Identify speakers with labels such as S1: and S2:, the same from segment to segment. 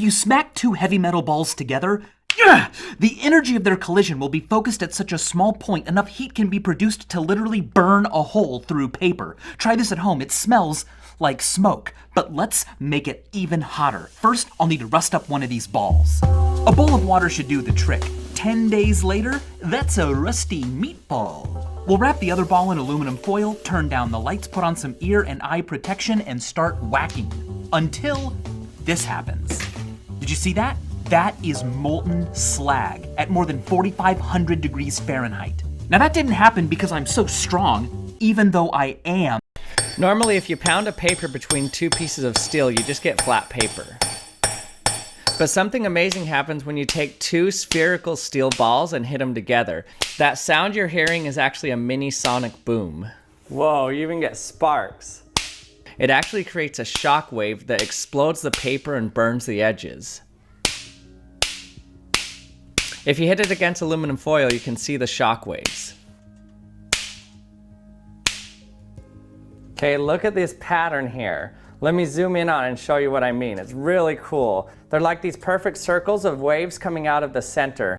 S1: you smack two heavy metal balls together, the energy of their collision will be focused at such a small point enough heat can be produced to literally burn a hole through paper. Try this at home. It smells like smoke, but let's make it even hotter. First, I'll need to rust up one of these balls. A bowl of water should do the trick. 10 days later, that's a rusty meatball. We'll wrap the other ball in aluminum foil, turn down the lights, put on some ear and eye protection, and start whacking until this happens. Did you see that? That is molten slag at more than 4,500 degrees Fahrenheit. Now that didn't happen because I'm so strong, even though I am.
S2: Normally, if you pound a paper between two pieces of steel, you just get flat paper. But something amazing happens when you take two spherical steel balls and hit them together. That sound you're hearing is actually a mini sonic boom. Whoa, you even get sparks. It actually creates a shock wave that explodes the paper and burns the edges. If you hit it against aluminum foil, you can see the shock waves. Okay, look at this pattern here. Let me zoom in on it and show you what I mean. It's really cool. They're like these perfect circles of waves coming out of the center.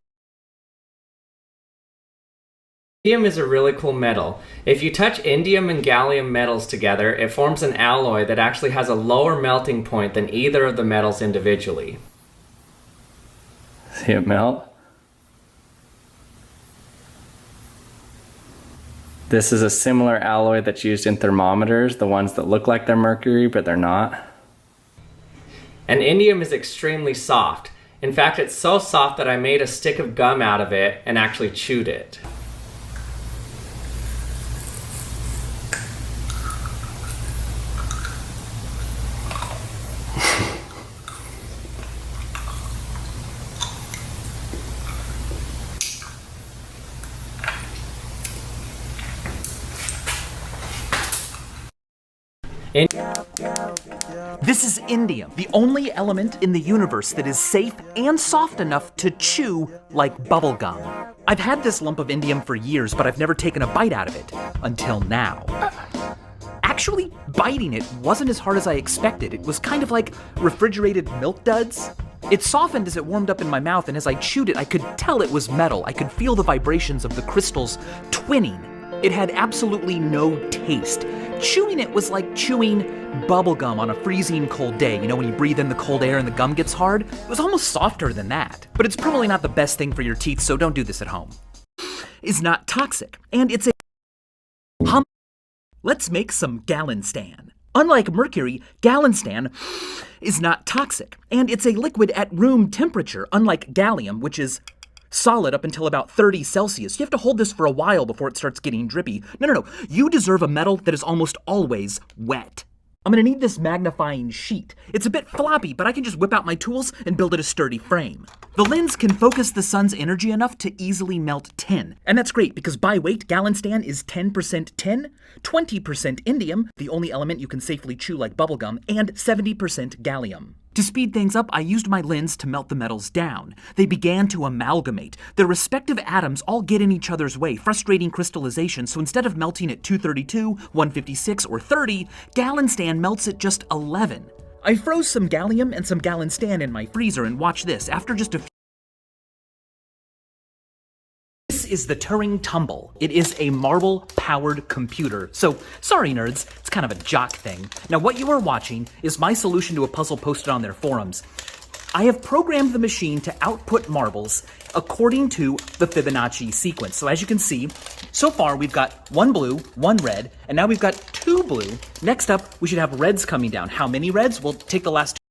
S2: Indium is a really cool metal. If you touch indium and gallium metals together, it forms an alloy that actually has a lower melting point than either of the metals individually. See it melt? This is a similar alloy that's used in thermometers, the ones that look like they're mercury, but they're not. And indium is extremely soft. In fact, it's so soft that I made a stick of gum out of it and actually chewed it.
S1: This is indium, the only element in the universe that is safe and soft enough to chew like bubblegum. I've had this lump of indium for years, but I've never taken a bite out of it, until now. Actually, biting it wasn't as hard as I expected. It was kind of like refrigerated milk duds. It softened as it warmed up in my mouth, and as I chewed it, I could tell it was metal. I could feel the vibrations of the crystals twinning. It had absolutely no taste. Chewing it was like chewing bubblegum on a freezing cold day. You know, when you breathe in the cold air and the gum gets hard? It was almost softer than that. But it's probably not the best thing for your teeth, so don't do this at home. It's not toxic, and it's a Let's make some Gallinstan. Unlike mercury, Gallinstan is not toxic, and it's a liquid at room temperature, unlike gallium, which is solid up until about 30 Celsius. You have to hold this for a while before it starts getting drippy. No. You deserve a metal that is almost always wet. I'm gonna need this magnifying sheet. It's a bit floppy, but I can just whip out my tools and build it a sturdy frame. The lens can focus the sun's energy enough to easily melt tin. And that's great because by weight, Gallinstan is 10% tin, 20% indium, the only element you can safely chew like bubblegum, and 70% gallium. To speed things up, I used my lens to melt the metals down. They began to amalgamate. Their respective atoms all get in each other's way, frustrating crystallization, so instead of melting at 232, 156, or 30, Gallinstan melts at just 11. I froze some gallium and some Gallinstan in my freezer, and watch this. After just a few This is the Turing Tumble. It is a marble-powered computer. So, sorry nerds, it's kind of a jock thing. Now what you are watching is my solution to a puzzle posted on their forums. I have programmed the machine to output marbles according to the Fibonacci sequence. So as you can see, so far we've got one blue, one red, and now we've got two blue. Next up, we should have reds coming down. How many reds? We'll take the last two.